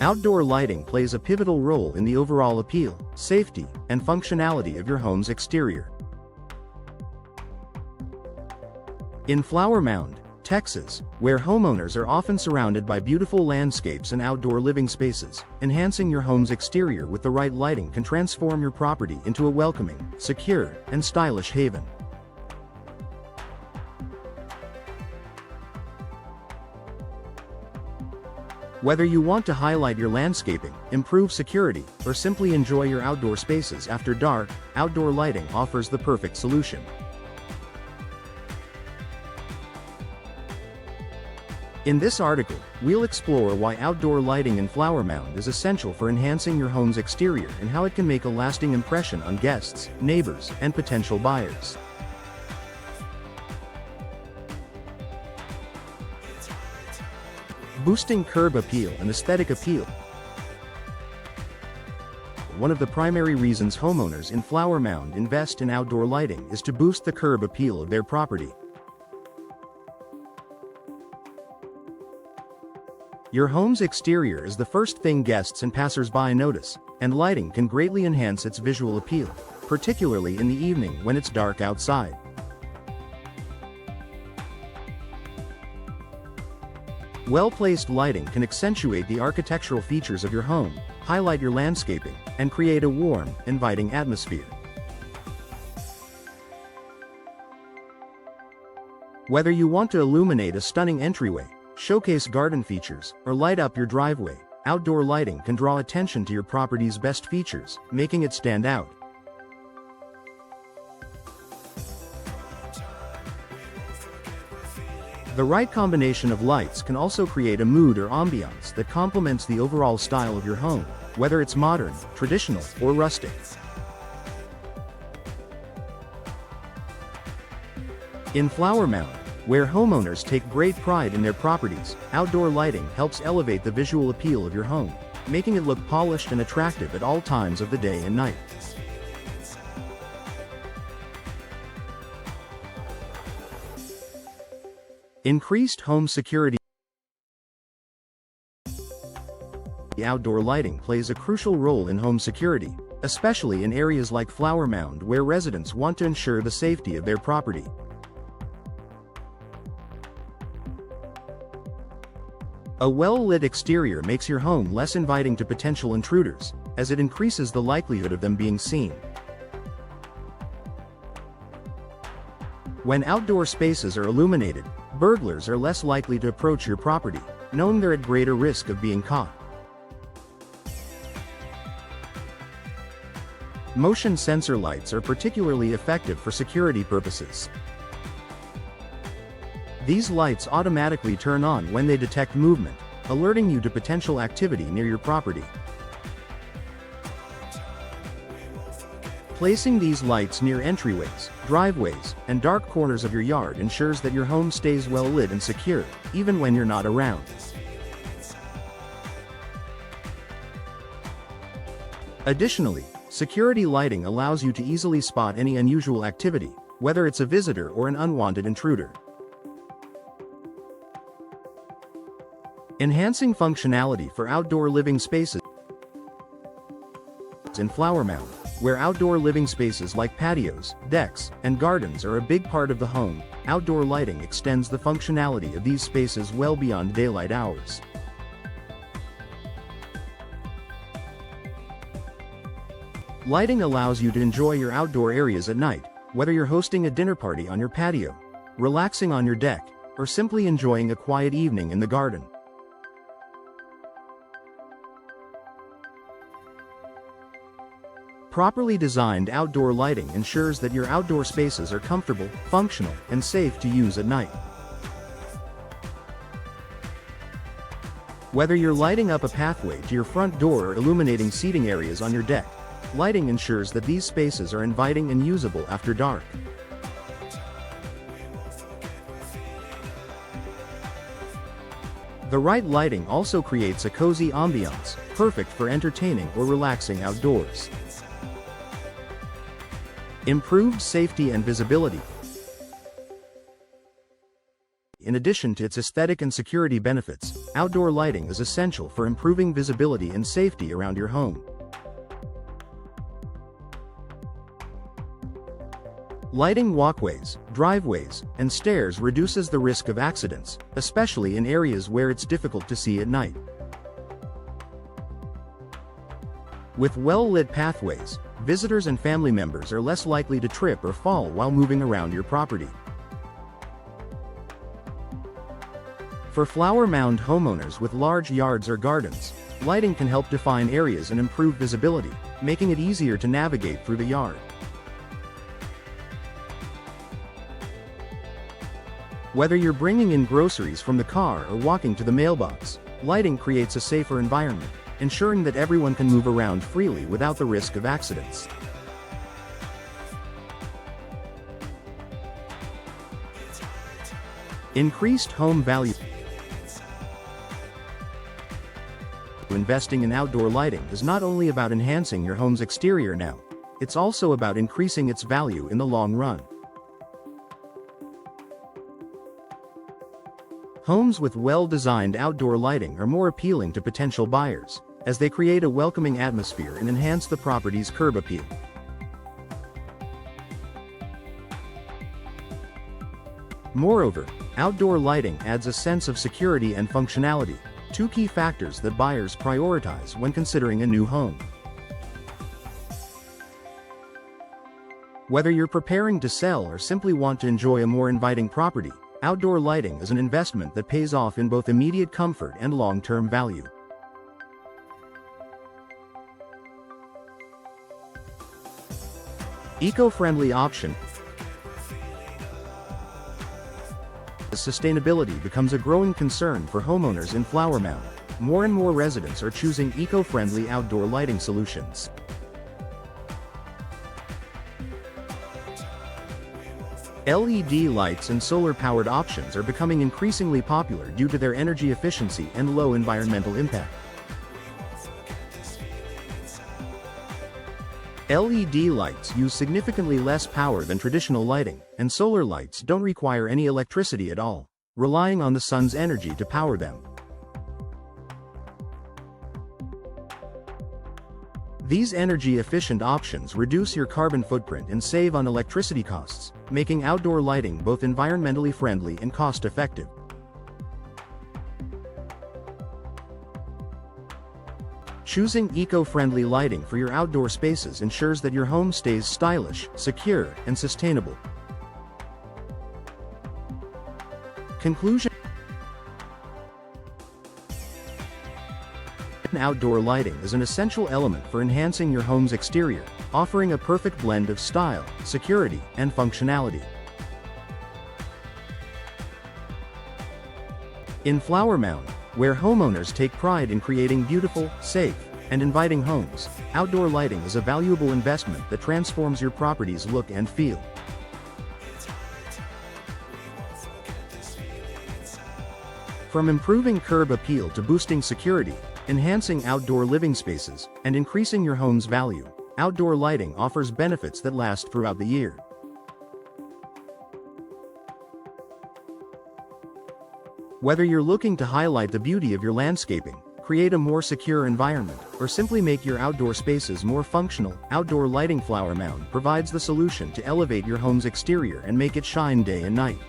Outdoor lighting plays a pivotal role in the overall appeal, safety, and functionality of your home's exterior. In Flower Mound, Texas, where homeowners are often surrounded by beautiful landscapes and outdoor living spaces, enhancing your home's exterior with the right lighting can transform your property into a welcoming, secure, and stylish haven. Whether you want to highlight your landscaping, improve security, or simply enjoy your outdoor spaces after dark, Outdoor Lighting offers the perfect solution. In this article, we'll explore why outdoor lighting in Flower Mound is essential for enhancing your home's exterior and how it can make a lasting impression on guests, neighbors, and potential buyers. Boosting curb appeal and aesthetic appeal. One of the primary reasons homeowners in Flower Mound invest in outdoor lighting is to boost the curb appeal of their property. Your home's exterior is the first thing guests and passers-by notice, and lighting can greatly enhance its visual appeal, particularly in the evening when it's dark outside. Well-placed lighting can accentuate the architectural features of your home, highlight your landscaping, and create a warm, inviting atmosphere. Whether you want to illuminate a stunning entryway, showcase garden features, or light up your driveway, outdoor lighting can draw attention to your property's best features, making it stand out. The right combination of lights can also create a mood or ambiance that complements the overall style of your home, whether it's modern, traditional, or rustic. In Flower Mound, where homeowners take great pride in their properties, outdoor lighting helps elevate the visual appeal of your home, making it look polished and attractive at all times of the day and night. Increased home security. Outdoor lighting plays a crucial role in home security, especially in areas like Flower Mound where residents want to ensure the safety of their property. A well-lit exterior makes your home less inviting to potential intruders, as it increases the likelihood of them being seen. When outdoor spaces are illuminated, burglars are less likely to approach your property, knowing they're at greater risk of being caught. Motion sensor lights are particularly effective for security purposes. These lights automatically turn on when they detect movement, alerting you to potential activity near your property. Placing these lights near entryways, driveways, and dark corners of your yard ensures that your home stays well lit and secure, even when you're not around. Additionally, security lighting allows you to easily spot any unusual activity, whether it's a visitor or an unwanted intruder. Enhancing functionality for outdoor living spaces. In Flower Mound, where outdoor living spaces like patios, decks, and gardens are a big part of the home, outdoor lighting extends the functionality of these spaces well beyond daylight hours. Lighting allows you to enjoy your outdoor areas at night, whether you're hosting a dinner party on your patio, relaxing on your deck, or simply enjoying a quiet evening in the garden. Properly designed outdoor lighting ensures that your outdoor spaces are comfortable, functional, and safe to use at night. Whether you're lighting up a pathway to your front door or illuminating seating areas on your deck, lighting ensures that these spaces are inviting and usable after dark. The right lighting also creates a cozy ambiance, perfect for entertaining or relaxing outdoors. Improved safety and visibility. In addition to its aesthetic and security benefits, outdoor lighting is essential for improving visibility and safety around your home. Lighting walkways, driveways, and stairs reduces the risk of accidents, especially in areas where it's difficult to see at night. With well-lit pathways, visitors and family members are less likely to trip or fall while moving around your property. For flower mound homeowners with large yards or gardens, lighting can help define areas and improve visibility, making it easier to navigate through the yard. Whether you're bringing in groceries from the car or walking to the mailbox, lighting creates a safer environment, ensuring that everyone can move around freely without the risk of accidents. Increased home value. Investing in outdoor lighting is not only about enhancing your home's exterior now, it's also about increasing its value in the long run. Homes with well-designed outdoor lighting are more appealing to potential buyers, as they create a welcoming atmosphere and enhance the property's curb appeal. Moreover, outdoor lighting adds a sense of security and functionality, two key factors that buyers prioritize when considering a new home. Whether you're preparing to sell or simply want to enjoy a more inviting property, outdoor lighting is an investment that pays off in both immediate comfort and long-term value. Eco-friendly option. Sustainability becomes a growing concern for homeowners in Flower Mound. More and more residents are choosing eco-friendly outdoor lighting solutions. LED lights and solar-powered options are becoming increasingly popular due to their energy efficiency and low environmental impact. LED lights use significantly less power than traditional lighting, and solar lights don't require any electricity at all, relying on the sun's energy to power them. These energy-efficient options reduce your carbon footprint and save on electricity costs, making outdoor lighting both environmentally friendly and cost-effective. Choosing eco-friendly lighting for your outdoor spaces ensures that your home stays stylish, secure, and sustainable. Conclusion. Outdoor lighting is an essential element for enhancing your home's exterior, offering a perfect blend of style, security, and functionality. In Flower Mound, where homeowners take pride in creating beautiful, safe, and inviting homes, outdoor lighting is a valuable investment that transforms your property's look and feel. From improving curb appeal to boosting security, enhancing outdoor living spaces, and increasing your home's value, outdoor lighting offers benefits that last throughout the year. Whether you're looking to highlight the beauty of your landscaping, create a more secure environment, or simply make your outdoor spaces more functional, Outdoor Lighting Flower Mound provides the solution to elevate your home's exterior and make it shine day and night.